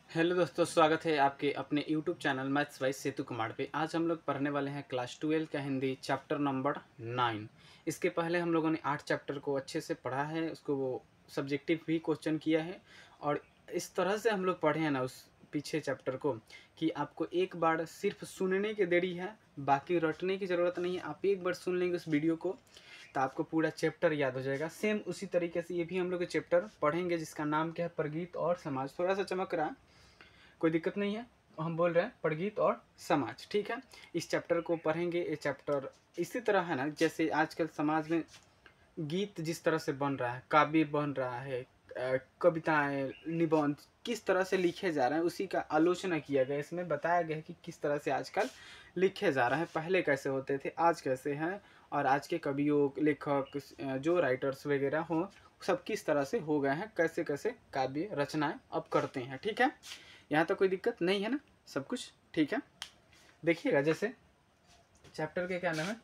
Hello दोस्तों, स्वागत है आपके अपने यूट्यूब चैनल मैथ्स वाइज सेतु कुमार पे। आज हम लोग पढ़ने वाले हैं क्लास 12 का हिंदी चैप्टर नंबर 9। इसके पहले हम लोगों ने 8 चैप्टर को अच्छे से पढ़ा है, उसको वो सब्जेक्टिव भी क्वेश्चन किया है। और इस तरह से हम लोग पढ़े हैं ना उस पीछे चैप्टर को कि आपको एक बार सिर्फ सुनने की देरी है, बाकी रटने की ज़रूरत नहीं है। आप एक बार सुन लेंगे उस वीडियो को तो आपको पूरा चैप्टर याद हो जाएगा। सेम उसी तरीके से ये भी हम लोग चैप्टर पढ़ेंगे जिसका नाम क्या है, प्रगीत और समाज। थोड़ा सा चमक रहा है, कोई दिक्कत नहीं है। हम बोल रहे हैं प्रगीत और समाज, ठीक है। इस चैप्टर को पढ़ेंगे। ये चैप्टर इसी तरह है ना, जैसे आजकल समाज में गीत जिस तरह से बन रहा है, काव्य बन रहा है, कविताएं, निबंध किस तरह से लिखे जा रहे हैं, उसी का आलोचना किया गया। इसमें बताया गया है कि किस तरह से आजकल लिखे जा रहे हैं, पहले कैसे होते थे, आज कैसे हैं, और आज के कवियों, लेखक, जो राइटर्स वगैरह हों, सब किस तरह से हो गए हैं, कैसे कैसे काव्य रचनाएं अब करते हैं, ठीक है। यहाँ तो कोई दिक्कत नहीं है ना, सब कुछ ठीक है। देखिएगा, जैसे चैप्टर के क्या नाम है,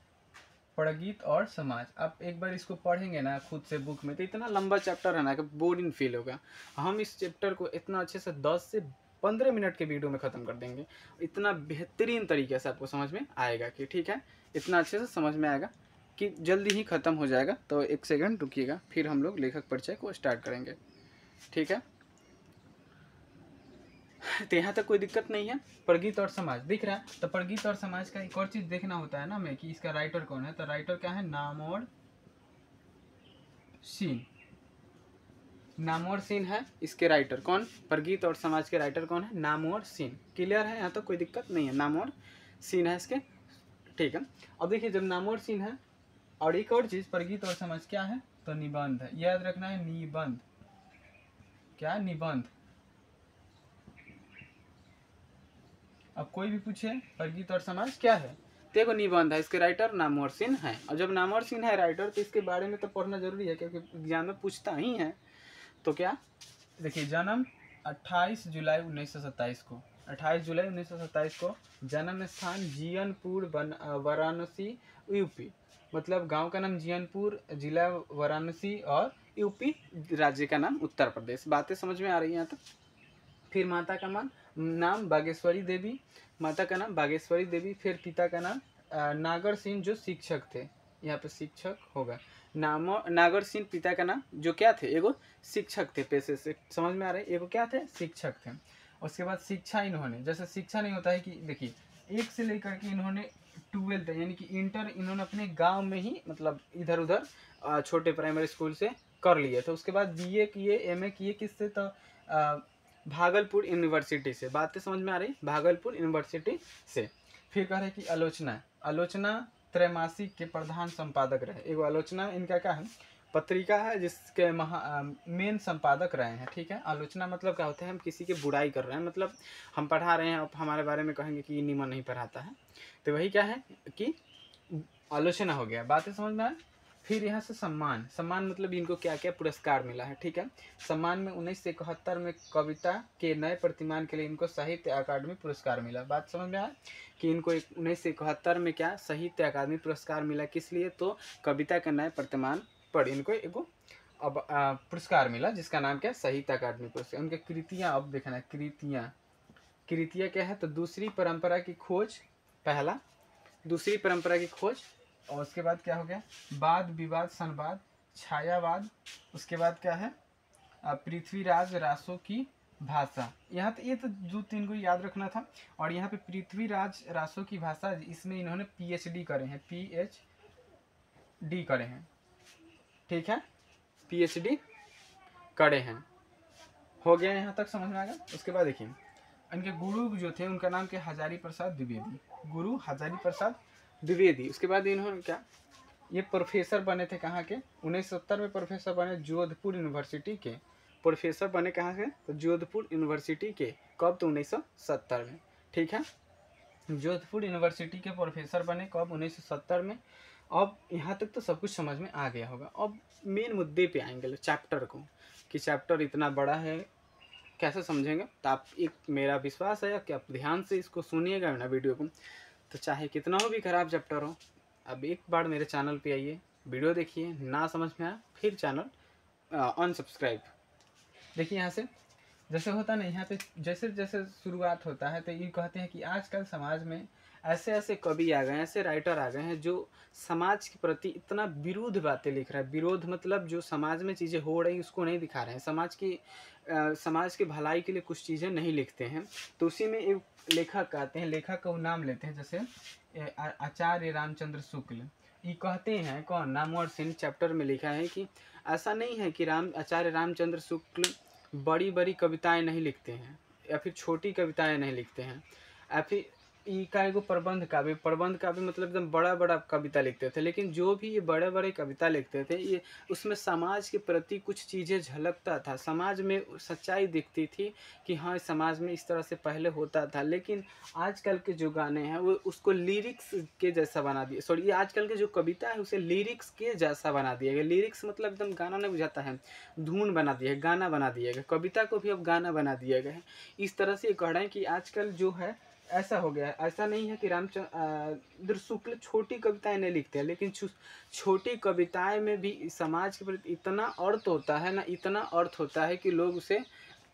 प्रगीत और समाज। आप एक बार इसको पढ़ेंगे ना खुद से बुक में, तो इतना लंबा चैप्टर है ना कि बोरिंग फील होगा। हम इस चैप्टर को इतना अच्छे से 10 से 15 मिनट के वीडियो में ख़त्म कर देंगे। इतना बेहतरीन तरीके से आपको समझ में आएगा कि ठीक है, इतना अच्छे से समझ में आएगा कि जल्दी ही ख़त्म हो जाएगा। तो एक सेकंड रुकिएगा, फिर हम लोग लेखक परिचय को स्टार्ट करेंगे, ठीक है। तो यहाँ तक कोई दिक्कत नहीं है। प्रगीत और समाज दिख रहा है, तो प्रगीत और समाज का एक और चीज़ देखना होता है ना हमें कि इसका राइटर कौन है। तो राइटर क्या है, नामवर सिंह। नामवर सिंह है इसके राइटर। कौन? प्रगीत और समाज के राइटर कौन है? नामवर सिंह। क्लियर है, यहाँ तक कोई दिक्कत नहीं है। नामवर सिंह है इसके, ठीक है। अब देखिए, जब नामवर सिंह है, और एक और चीज़, प्रगीत और समाज क्या है, तो निबंध है। याद रखना है, निबंध। क्या? निबंध। अब कोई भी पूछे प्रगीत और समाज क्या है, तो एगो निबंध है। इसके राइटर नामवर सिंह है, और जब नामवर सिंह है राइटर, तो इसके बारे में तो पढ़ना जरूरी है, क्योंकि एग्जाम में पूछता ही है। तो क्या, देखिए, जन्म 28 जुलाई 1927 को, 28 जुलाई 1927 को। जन्म स्थान जियनपुर, वाराणसी, यूपी। मतलब गांव का नाम जियनपुर, जिला वाराणसी, और यूपी राज्य का नाम उत्तर प्रदेश। बातें समझ में आ रही हैं यहाँ तक? फिर माता का नाम बागेश्वरी देवी, माता का नाम बागेश्वरी देवी। फिर पिता का नाम नागर सिंह, जो शिक्षक थे। यहाँ पे शिक्षक होगा। नागर सिंह पिता का नाम, जो क्या थे, एगो शिक्षक थे पेशे से। समझ में आ रहा है, एगो क्या थे, शिक्षक थे। उसके बाद शिक्षा इन्होंने, जैसे शिक्षा नहीं होता है कि देखिए, एक से लेकर के इन्होंने 12 यानी कि इंटर इन्होंने अपने गांव में ही, मतलब इधर उधर छोटे प्राइमरी स्कूल से कर लिए। तो उसके बाद बीए किए, एमए किए, किससे, तो भागलपुर यूनिवर्सिटी से। बातें समझ में आ रही, भागलपुर यूनिवर्सिटी से। फिर कह रहे कि आलोचना, आलोचना त्रैमासिक के प्रधान संपादक रहे। एगो आलोचना इनका क्या है, पत्रिका है जिसके मेन संपादक रहे हैं, ठीक है। आलोचना मतलब क्या होता है, हम किसी की बुराई कर रहे हैं, मतलब हम पढ़ा रहे हैं, अब हमारे बारे में कहेंगे कि निमन नहीं पढ़ाता है, तो वही क्या है कि आलोचना हो गया। बातें समझ में आए। फिर यहाँ से सम्मान, सम्मान मतलब इनको क्या क्या पुरस्कार मिला है, ठीक है। सम्मान में 1971 में कविता के नए प्रतिमान के लिए इनको साहित्य अकादमी पुरस्कार मिला। बात समझ में आया कि इनको 1971 में क्या साहित्य अकादमी पुरस्कार मिला, किस लिए, तो कविता के नए प्रतिमान पर इनको एगो अब पुरस्कार मिला, जिसका नाम क्या है, साहित्य अकादमी पुरस्कार। उनके कृतियाँ अब देखना है, कृतियाँ, कृतियाँ क्या है, तो दूसरी परंपरा की खोज, पहला दूसरी परंपरा की खोज। और उसके बाद क्या हो गया, वाद विवाद संवाद, छायावाद। उसके बाद क्या है, पृथ्वीराज रासो की भाषा। यहाँ तो ये तो जो तीन को याद रखना था। और यहाँ पे पृथ्वीराज रासो की भाषा, इसमें इन्होंने पीएचडी करे हैं, पीएचडी करे हैं, ठीक है, पीएचडी करे हैं। हो गया, यहाँ तक समझ में आ गया। उसके बाद देखिए, इनके गुरु जो थे उनका नाम क्या, हजारी प्रसाद द्विवेदी, गुरु हजारी प्रसाद द्विवेदी। उसके बाद इन्होंने क्या, ये प्रोफेसर बने थे कहाँ के, 1970 में प्रोफेसर बने जोधपुर यूनिवर्सिटी के। प्रोफेसर बने कहाँ से, तो जोधपुर यूनिवर्सिटी के। कब, तो 1970 में, ठीक है। जोधपुर यूनिवर्सिटी के प्रोफेसर बने कब, 1970 में। अब यहाँ तक तो सब कुछ समझ में आ गया होगा। अब मेन मुद्दे पे आएंगे, चैप्टर को, कि चैप्टर इतना बड़ा है, कैसे समझेंगे। तो आप, एक मेरा विश्वास है कि आप ध्यान से इसको सुनिएगा ना वीडियो को, तो चाहे कितना हो भी खराब चैप्टर हो, अब एक बार मेरे चैनल पे आइए, वीडियो देखिए, ना समझ में आया फिर चैनल अनसब्सक्राइब। देखिए यहाँ से, जैसे होता ना यहाँ पे जैसे जैसे शुरुआत होता है तो ये कहते हैं कि आजकल समाज में ऐसे ऐसे कवि आ गए हैं, ऐसे राइटर आ गए हैं जो समाज के प्रति इतना विरुद्ध बातें लिख रहा है। विरोध मतलब जो समाज में चीज़ें हो रही उसको नहीं दिखा रहे हैं, समाज की भलाई के लिए कुछ चीज़ें नहीं लिखते हैं। तो उसी में एक लेखक आते हैं, लेखक का नाम लेते हैं, जैसे आचार्य रामचंद्र शुक्ल। ये कहते हैं, कौन, नामवर सिंह चैप्टर में लिखा है कि ऐसा नहीं है कि आचार्य रामचंद्र शुक्ल बड़ी बड़ी कविताएं नहीं लिखते हैं या फिर छोटी कविताएं नहीं लिखते हैं, या फिर का एगो प्रबंध काव्य मतलब एकदम बड़ा बड़ा कविता लिखते थे। लेकिन जो भी ये बड़े बड़े कविता लिखते थे ये उसमें समाज के प्रति कुछ चीज़ें झलकता था, समाज में सच्चाई दिखती थी कि हाँ समाज में इस तरह से पहले होता था। लेकिन आजकल के जो गाने हैं वो उसको लिरिक्स के जैसा बना दिए, सॉरी ये आजकल के जो कविता है उसे लिरिक्स के जैसा बना दिया गया। लिरिक्स मतलब एकदम गाना नहीं बुझाता है, धुन बना दिया है, गाना बना दिया गया, कविता को भी अब गाना बना दिया गया है। इस तरह से ये कह रहे हैं कि आजकल जो है ऐसा हो गया है। ऐसा नहीं है कि रामचंद्र शुक्ल छोटी कविताएं नहीं लिखते हैं, लेकिन छोटी कविताएं में भी समाज के प्रति इतना अर्थ होता है ना, इतना अर्थ होता है कि लोग उसे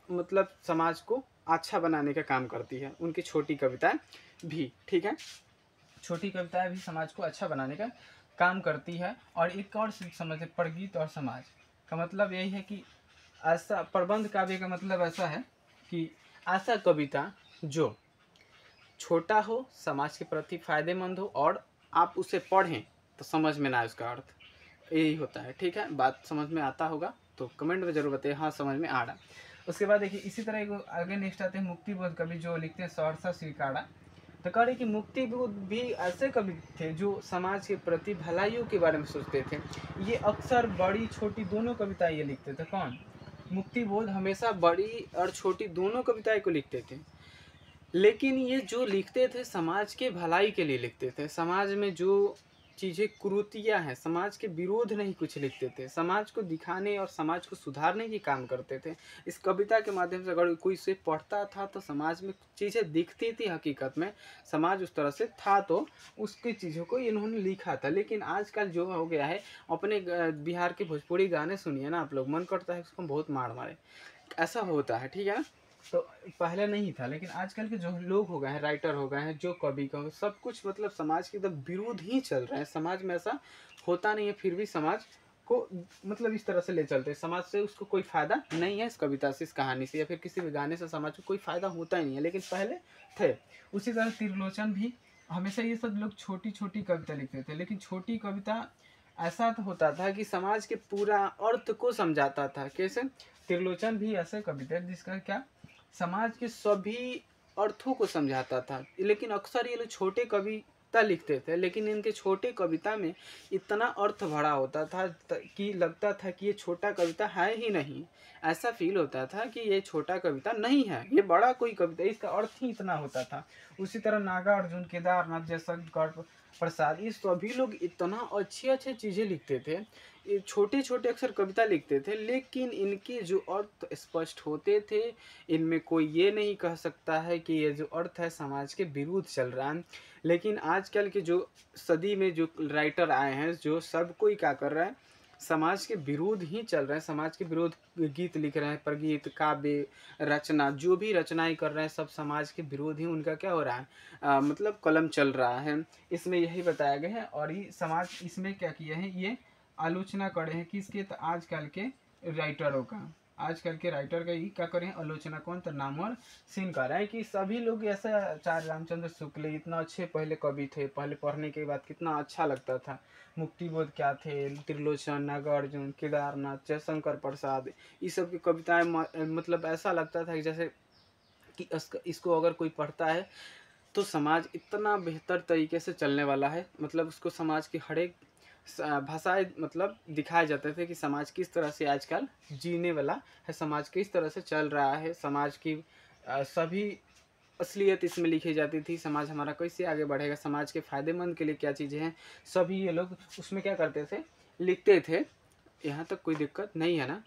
मतलब समाज को अच्छा बनाने का काम करती है उनकी छोटी कविताएं भी। ठीक है, छोटी कविताएं भी समाज को अच्छा बनाने का काम करती है। और एक और समझे, प्रगीत और समाज का मतलब यही है कि ऐसा प्रबंध काव्य का मतलब ऐसा है कि ऐसा कविता जो छोटा हो, समाज के प्रति फायदेमंद हो और आप उसे पढ़ें तो समझ में ना आए उसका अर्थ, यही होता है। ठीक है, बात समझ में आता होगा तो कमेंट में जरूर बताइए हाँ समझ में आ रहा। उसके बाद देखिए इसी तरह एक आगे नेक्स्ट आते हैं मुक्ति बोध कवि, जो लिखते हैं सहरसा श्रीकाड़ा। तो कह रहे कि मुक्ति बोध भी ऐसे कवि थे जो समाज के प्रति भलाइयों के बारे में सोचते थे। ये अक्सर बड़ी छोटी दोनों कविताएं ये लिखते थे। कौन? मुक्ति बोध हमेशा बड़ी और छोटी दोनों कविताएं को लिखते थे। लेकिन ये जो लिखते थे समाज के भलाई के लिए लिखते थे। समाज में जो चीज़ें कुरीतियाँ हैं, समाज के विरोध नहीं कुछ लिखते थे, समाज को दिखाने और समाज को सुधारने की काम करते थे। इस कविता के माध्यम से अगर कोई इसे पढ़ता था तो समाज में चीज़ें दिखती थी, हकीकत में समाज उस तरह से था तो उसकी चीज़ों को इन्होंने लिखा था। लेकिन आजकल जो हो गया है, अपने बिहार के भोजपुरी गाने सुनिए ना आप लोग, मन करता है उसको बहुत मार मारे, ऐसा होता है। ठीक है ना, तो पहले नहीं था। लेकिन आजकल के जो लोग हो गए हैं, राइटर हो गए हैं, जो कवि का सब कुछ मतलब समाज के एकदम विरोध ही चल रहे हैं। समाज में ऐसा होता नहीं है, फिर भी समाज को मतलब इस तरह से ले चलते हैं। समाज से उसको कोई फ़ायदा नहीं है, इस कविता से, इस कहानी से या फिर किसी भी गाने से समाज को कोई फ़ायदा होता ही नहीं है, लेकिन पहले थे। उसी तरह त्रिलोचन भी हमेशा ये सब लोग छोटी छोटी कविता लिखते थे। लेकिन छोटी कविता ऐसा तो होता था कि समाज के पूरा अर्थ को समझाता था। कैसे? त्रिलोचन भी ऐसे कवि थे जिसका क्या समाज के सभी अर्थों को समझाता था। लेकिन अक्सर ये लोग छोटे कविता लिखते थे, लेकिन इनके छोटे कविता में इतना अर्थ भरा होता था कि लगता था कि ये छोटा कविता है ही नहीं। ऐसा फील होता था कि ये छोटा कविता नहीं है, ये बड़ा कोई कविता, इसका अर्थ ही इतना होता था। उसी तरह नागार्जुन, केदारनाथ, जयशंकर प्रसाद, ये सभी लोग इतना अच्छी अच्छी चीज़ें लिखते थे, ये छोटे छोटे अक्षर कविता लिखते थे, लेकिन इनके जो अर्थ स्पष्ट होते थे, इनमें कोई ये नहीं कह सकता है कि ये जो अर्थ है समाज के विरुद्ध चल रहा है। लेकिन आजकल के जो सदी में जो राइटर आए हैं, जो सब कोई क्या कर रहा है, समाज के विरोध ही चल रहे हैं, समाज के विरोध गीत लिख रहे हैं, प्रगीत, काव्य, रचना, जो भी रचनाएं कर रहे हैं सब समाज के विरोध ही उनका क्या हो रहा है, मतलब कलम चल रहा है। इसमें यही बताया गया है। और ये समाज इसमें क्या किया है, ये आलोचना करे हैं किसके, तो आजकल के राइटरों का। आजकल के राइटर का ही क्या करें आलोचना, कौन? तो नामवर सिंह कह रहा है कि सभी लोग ऐसा, आचार्य रामचंद्र शुक्ल इतना अच्छे पहले कवि थे, पहले पढ़ने के बाद कितना अच्छा लगता था। मुक्तिबोध क्या थे, त्रिलोचन, नागार्जुन, केदारनाथ, जयशंकर प्रसाद, ये सब की कविताएं मतलब ऐसा लगता था कि जैसे कि इसको अगर कोई पढ़ता है तो समाज इतना बेहतर तरीके से चलने वाला है। मतलब उसको समाज की हर एक भाषाएं मतलब दिखाए जाते थे कि समाज किस तरह से आजकल जीने वाला है, समाज किस तरह से चल रहा है, समाज की सभी असलियत इसमें लिखी जाती थी। समाज हमारा कैसे आगे बढ़ेगा, समाज के फ़ायदेमंद के लिए क्या चीज़ें हैं, सभी ये लोग उसमें क्या करते थे, लिखते थे। यहाँ तक कोई दिक्कत नहीं है ना।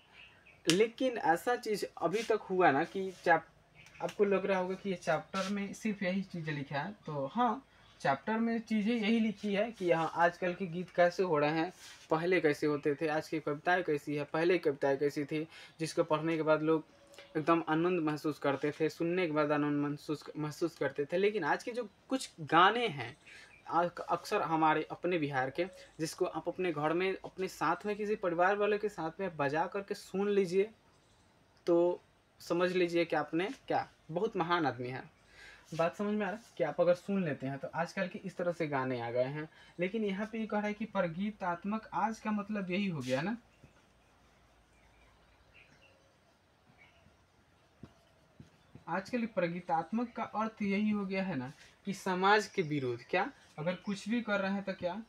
लेकिन ऐसा चीज़ अभी तक हुआ ना कि आपको लग रहा होगा कि ये चैप्टर में सिर्फ यही चीज़ें लिखा है, तो हाँ चैप्टर में चीज़ें यही लिखी है कि यहाँ आजकल के गीत कैसे हो रहे हैं, पहले कैसे होते थे, आज की कविताएं कैसी है, पहले की कविताएं कैसी थी, जिसको पढ़ने के बाद लोग एकदम आनंद महसूस करते थे, सुनने के बाद आनंद महसूस करते थे। लेकिन आज के जो कुछ गाने हैं अक्सर हमारे अपने बिहार के, जिसको आप अपने घर में अपने साथ में किसी परिवार वाले के साथ में बजा करके सुन लीजिए तो समझ लीजिए कि आपने क्या बहुत महान आदमी है। बात समझ में आ रहा है कि आप अगर सुन लेते हैं तो आजकल के इस तरह से गाने आ गए हैं। लेकिन यहाँ पे ये कह रहा है कि प्रगीतात्मक, आज का मतलब यही हो गया ना, आजकल प्रगीतात्मक का अर्थ यही हो गया है ना कि समाज के विरोध, क्या अगर कुछ भी कर रहे हैं तो क्या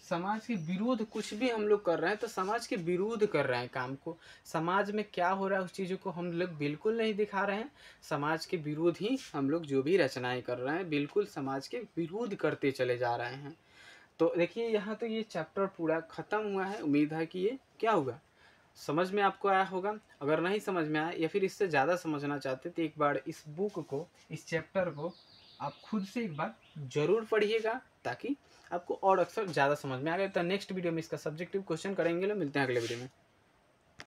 समाज के विरोध, कुछ भी हम लोग कर रहे हैं तो समाज के विरोध कर रहे हैं काम को। समाज में क्या हो रहा है उस चीज़ों को हम लोग बिल्कुल नहीं दिखा रहे हैं। समाज के विरोध ही हम लोग जो भी रचनाएं कर रहे हैं बिल्कुल समाज के विरोध करते चले जा रहे हैं। तो देखिए यहाँ तो ये चैप्टर पूरा ख़त्म हुआ है। उम्मीद है कि ये क्या होगा, समझ में आपको आया होगा। अगर नहीं समझ में आया या फिर इससे ज़्यादा समझना चाहते तो एक बार इस बुक को, इस चैप्टर को आप खुद से एक बार ज़रूर पढ़िएगा ताकि आपको और अक्सर ज़्यादा समझ में आ गया। तो नेक्स्ट वीडियो में इसका सब्जेक्टिव क्वेश्चन करेंगे। मिलते हैं अगले वीडियो में।